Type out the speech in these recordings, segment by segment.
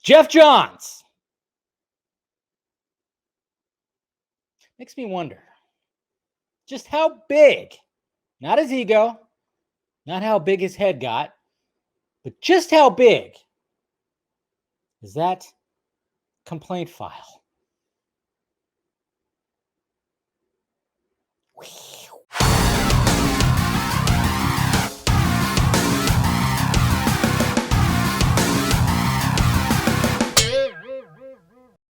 Geoff Johns. Makes me wonder just how big, not his ego, not how big his head got, but just how big is that complaint file?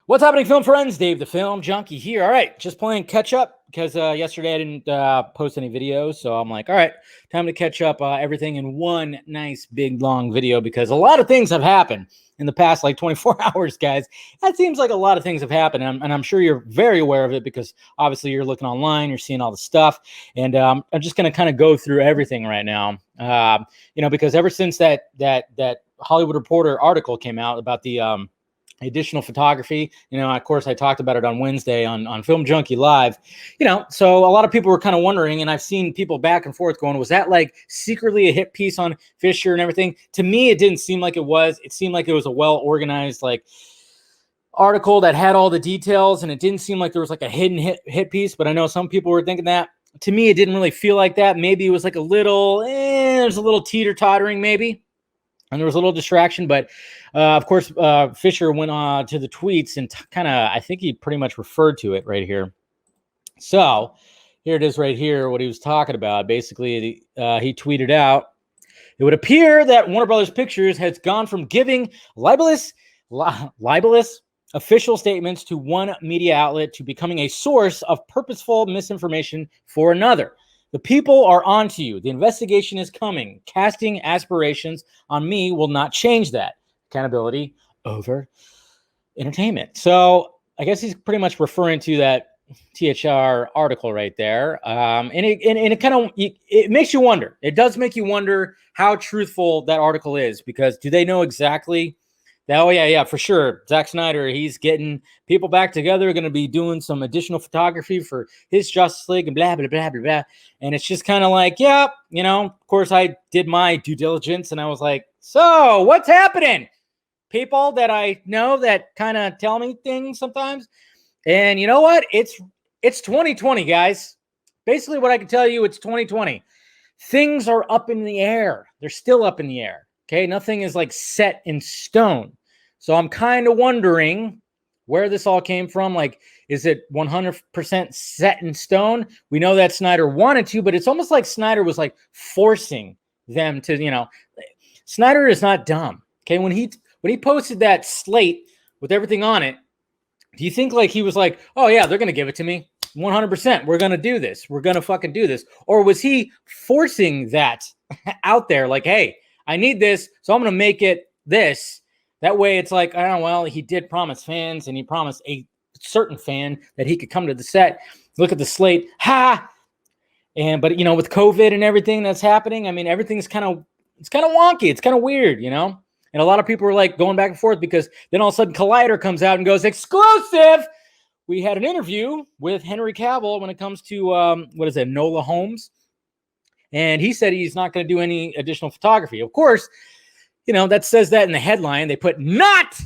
What's happening, film friends? Dave the Film Junkie here. All right, just playing catch up because yesterday I didn't post any videos. So I'm like, all right, time to catch up everything in one nice big long video because a lot of things have happened in the past like 24 hours, guys. That seems like a lot of things have happened. And I'm sure you're very aware of it because obviously you're looking online, you're seeing all the stuff. And I'm just going to kind of go through everything right now, because ever since that Hollywood Reporter article came out about the additional photography, of course I talked about it on Wednesday on Film Junkie Live, so a lot of people were kind of wondering, and I've seen people back and forth going, was that like secretly a hit piece on Fisher and everything? To me, it didn't seem like it was. It seemed like it was a well-organized like article that had all the details, and it didn't seem like there was like a hidden hit piece, but I know some people were thinking that. To me, it didn't really feel like that. Maybe it was like a little, there's a little teeter-tottering maybe. And there was a little distraction, but of course, Fisher went on to the tweets and I think he pretty much referred to it right here. So here it is right here, what he was talking about. Basically, he tweeted out, it would appear that Warner Brothers Pictures has gone from giving libelous official statements to one media outlet to becoming a source of purposeful misinformation for another. The people are on to you. The investigation is coming. Casting aspirations on me will not change that. Accountability over entertainment. So I guess he's pretty much referring to that THR article right there. And it makes you wonder. It does make you wonder how truthful that article is, because do they know exactly that? Oh yeah, for sure. Zack Snyder, he's getting people back together, going to be doing some additional photography for his Justice League and blah, blah, blah, blah, blah. And it's just kind of like, yeah, of course I did my due diligence and I was like, so what's happening? People that I know that kind of tell me things sometimes. And you know what? It's 2020, guys. Basically what I can tell you, it's 2020. Things are up in the air. They're still up in the air. Okay, nothing is like set in stone. So I'm kind of wondering where this all came from. Like, is it 100% set in stone? We know that Snyder wanted to, but it's almost like Snyder was like forcing them to, Snyder is not dumb. Okay, when he posted that slate with everything on it, do you think like he was like, oh yeah, they're going to give it to me 100%. We're going to do this. We're going to fucking do this. Or was he forcing that out there? Like, hey, I need this, so I'm going to make it this. That way it's like, oh, well, he did promise fans, and he promised a certain fan that he could come to the set, look at the slate, but with COVID and everything that's happening, I mean, everything's it's kind of wonky. It's kind of weird, And a lot of people are like going back and forth because then all of a sudden Collider comes out and goes, exclusive! We had an interview with Henry Cavill when it comes to, Nola Holmes. And he said he's not going to do any additional photography. Of course, that says that in the headline. They put "not"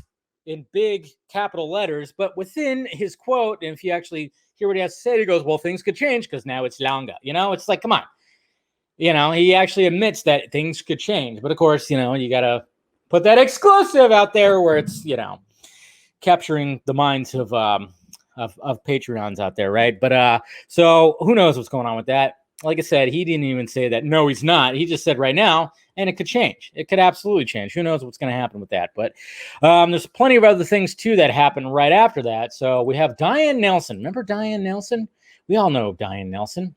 in big capital letters, but within his quote, and if you actually hear what he has to say, he goes, well, things could change because now it's longer. It's like, come on. He actually admits that things could change. But of course, you got to put that exclusive out there where it's, capturing the minds of Patreons out there, right? But so who knows what's going on with that? Like I said, he didn't even say that. No, he's not. He just said right now, and it could change. It could absolutely change. Who knows what's going to happen with that? But there's plenty of other things, too, that happened right after that. So we have Diane Nelson. Remember Diane Nelson? We all know Diane Nelson.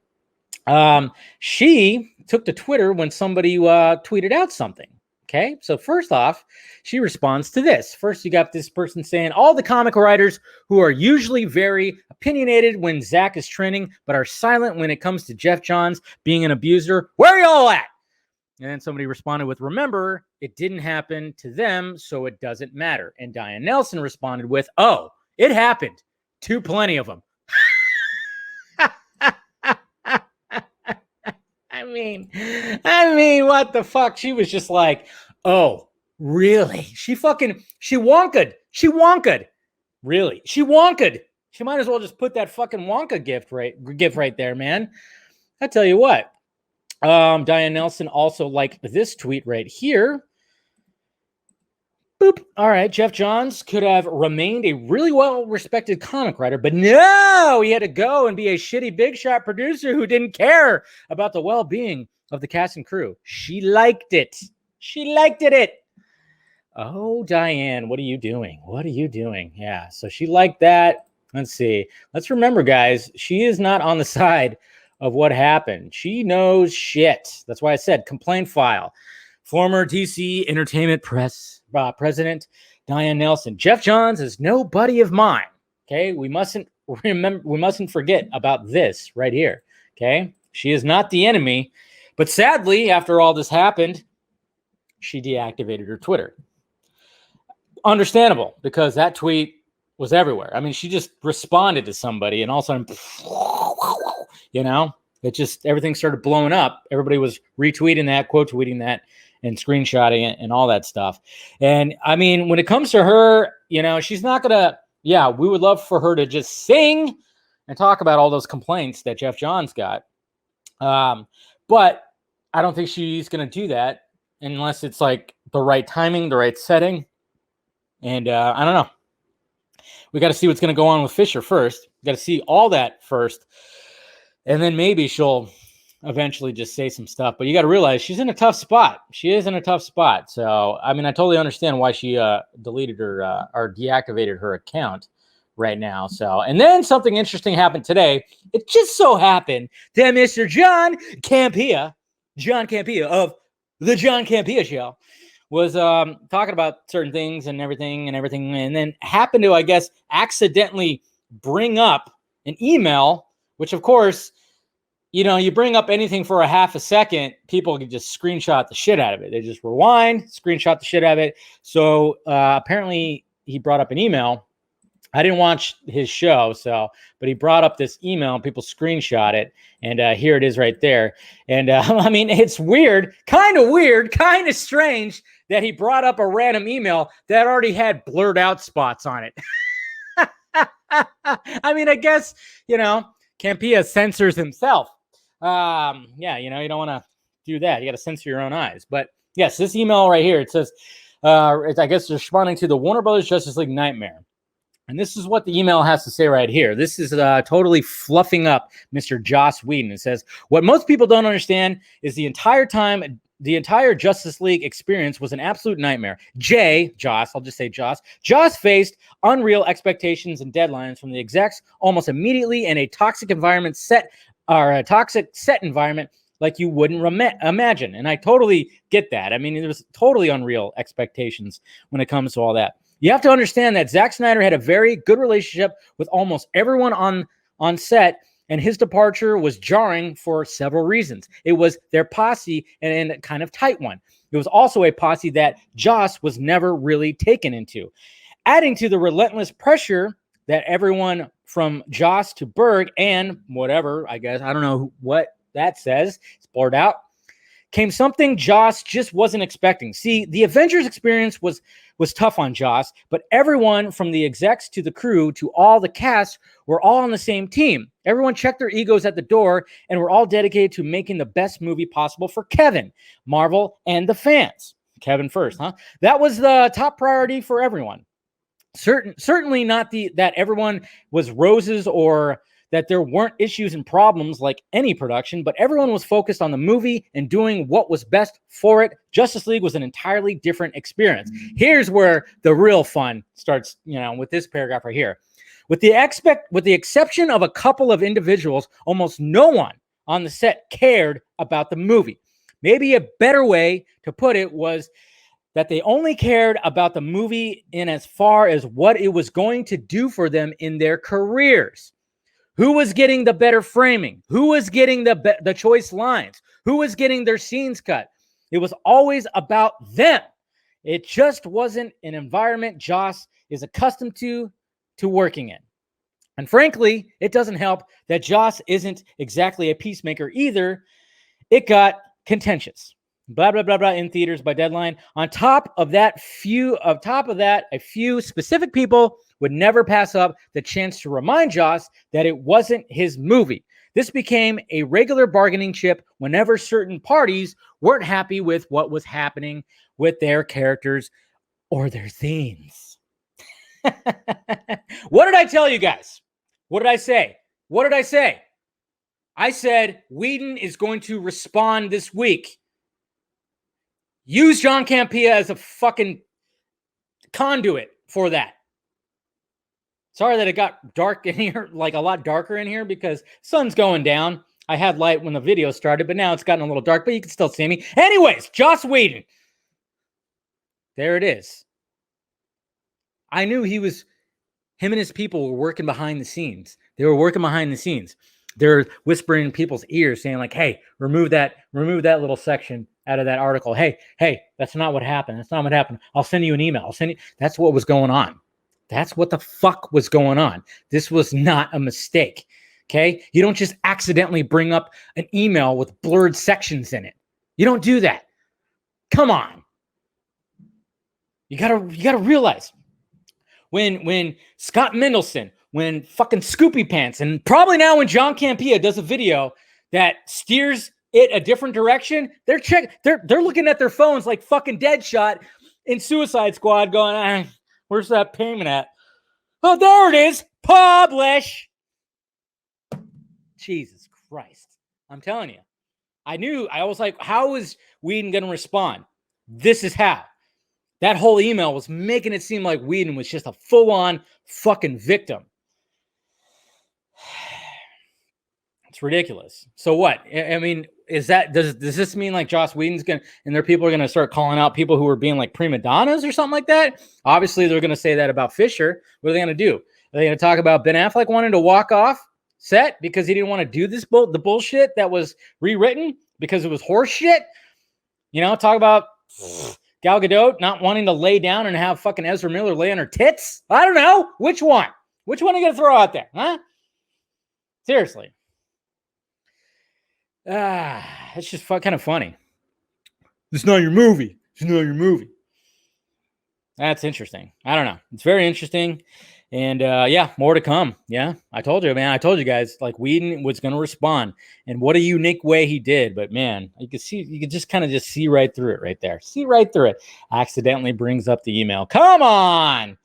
She took to Twitter when somebody tweeted out something. Okay, so first off, she responds to this. First, you got this person saying, all the comic writers who are usually very opinionated when Zack is trending, but are silent when it comes to Geoff Johns being an abuser, where are y'all at? And then somebody responded with, remember, it didn't happen to them, so it doesn't matter. And Diane Nelson responded with, oh, it happened to plenty of them. I mean, what the fuck? She was just like, oh, Really? She wonked. She wonked. Really? She wonked. She might as well just put that fucking Wonka gift right there, man. I tell you what. Diane Nelson also liked this tweet right here. Boop. All right, Geoff Johns could have remained a really well-respected comic writer, but no, he had to go and be a shitty big shot producer who didn't care about the well-being of the cast and crew. She liked it. She liked it. Oh, Diane, what are you doing? What are you doing? Yeah, so she liked that. Let's see. Let's remember, guys, she is not on the side of what happened. She knows shit. That's why I said complaint file. Former DC Entertainment Press President Diane Nelson. Geoff Johns is no buddy of mine. Okay, we mustn't forget about this right here. Okay, she is not the enemy, but sadly, after all this happened, she deactivated her Twitter. Understandable, because that tweet was everywhere. I mean, she just responded to somebody, and all of a sudden, you know, it just everything started blowing up. Everybody was retweeting that, quote tweeting that, and screenshotting it and all that stuff. And I mean, when it comes to her, you know, she's not gonna, yeah, we would love for her to just sing and talk about all those complaints that Geoff Johns got. But I don't think she's gonna do that unless it's like the right timing, the right setting. And I don't know. We got to see what's going to go on with Fisher first. We got to see all that first. And then maybe she'll eventually just say some stuff. But you got to realize she's in a tough spot. She is in a tough spot. So, I mean, I totally understand why she deleted her or deactivated her account right now. So, and then something interesting happened today. It just so happened that Mr. John Campea of the John Campea Show, was talking about certain things and everything, and then happened to, I guess, accidentally bring up an email, which, of course, you know, you bring up anything for a half a second, people can just screenshot the shit out of it. They just rewind, screenshot the shit out of it. So apparently he brought up an email. I didn't watch his show, but he brought up this email and people screenshot it. And here it is right there. And I mean, it's weird, kind of strange that he brought up a random email that already had blurred out spots on it. I mean, I guess, you know, Campea censors himself. Yeah, you know, you don't want to do that. You got to censor your own eyes. But yes, this email right here, it says, it's, I guess, responding to the Warner Brothers Justice League nightmare. And this is what the email has to say right here. This is totally fluffing up Mr. Joss Whedon. It says, what most people don't understand is the entire Justice League experience was an absolute nightmare. Joss faced unreal expectations and deadlines from the execs almost immediately, in a toxic set environment like you wouldn't imagine. And I totally get that. I mean, it was totally unreal expectations when it comes to all that. You have to understand that Zack Snyder had a very good relationship with almost everyone on set, and his departure was jarring for several reasons. It was their posse, and a kind of tight one. It was also a posse that Joss was never really taken into. Adding to the relentless pressure that everyone from Joss to Berg and whatever, I guess, I don't know what that says, it's blurred out, came something Joss just wasn't expecting. See, the Avengers experience was tough on Joss, but everyone from the execs to the crew to all the cast were all on the same team. Everyone checked their egos at the door and were all dedicated to making the best movie possible for Kevin, Marvel, and the fans. Kevin first, huh? That was the top priority for everyone. Certainly not that everyone was roses or that there weren't issues and problems like any production, but everyone was focused on the movie and doing what was best for it. Justice League was an entirely different experience. Here's where the real fun starts, you know, with this paragraph right here. With the exception of a couple of individuals, almost no one on the set cared about the movie. Maybe a better way to put it was that they only cared about the movie in as far as what it was going to do for them in their careers. Who was getting the better framing? Who was getting the choice lines? Who was getting their scenes cut? It was always about them. It just wasn't an environment Joss is accustomed to working in. And frankly, it doesn't help that Joss isn't exactly a peacemaker either. It got contentious. Blah blah blah blah in theaters by deadline. On top of that, a few specific people would never pass up the chance to remind Joss that it wasn't his movie. This became a regular bargaining chip whenever certain parties weren't happy with what was happening with their characters or their themes. What did I tell you guys? What did I say? What did I say? I said Whedon is going to respond this week. Use John Campea as a fucking conduit for that. Sorry that it got dark in here, like a lot darker in here because sun's going down. I had light when the video started, but now it's gotten a little dark, but you can still see me. Anyways, Joss Whedon. There it is. I knew him and his people were working behind the scenes. They were working behind the scenes. They're whispering in people's ears saying like, hey, remove that little section out of that article. Hey, that's not what happened. That's not what happened. I'll send you an email. That's what was going on. That's what the fuck was going on. This was not a mistake. Okay. You don't just accidentally bring up an email with blurred sections in it. You don't do that. Come on. You gotta realize when Scott Mendelson, when fucking Scoopy Pants, and probably now when John Campea does a video that steers it a different direction, they're looking at their phones like fucking Deadshot in Suicide Squad going, where's that payment at? Oh, there it is. Publish. Jesus Christ. I'm telling you. I was like, how is Whedon going to respond? This is how. That whole email was making it seem like Whedon was just a full-on fucking victim. It's ridiculous. So what? I mean, does this mean like Joss Whedon's going to, and their people are going to start calling out people who are being like prima donnas or something like that? Obviously, they're going to say that about Fisher. What are they going to do? Are they going to talk about Ben Affleck wanting to walk off set because he didn't want to do the bullshit that was rewritten because it was horse shit? You know, talk about Gal Gadot not wanting to lay down and have fucking Ezra Miller lay on her tits? I don't know. Which one? Which one are you going to throw out there? Huh? Seriously. It's just kind of funny. It's not your movie. It's not your movie. That's interesting. I don't know. It's very interesting. And yeah, more to come. Yeah, I told you, man. I told you guys, like Whedon was going to respond. And what a unique way he did. But man, you could just kind of just see right through it right there. See right through it. Accidentally brings up the email. Come on.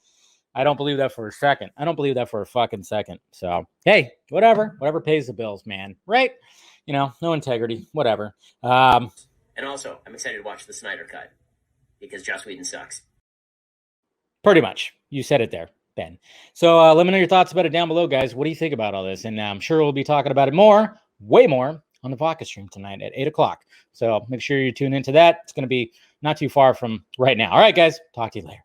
I don't believe that for a second. I don't believe that for a fucking second. So, hey, whatever pays the bills, man. Right? You know, no integrity, whatever. And also, I'm excited to watch the Snyder Cut because Joss Whedon sucks. Pretty much. You said it there, Ben. So let me know your thoughts about it down below, guys. What do you think about all this? And I'm sure we'll be talking about it way more, on the vodka stream tonight at 8 o'clock. So make sure you tune into that. It's going to be not too far from right now. All right, guys. Talk to you later.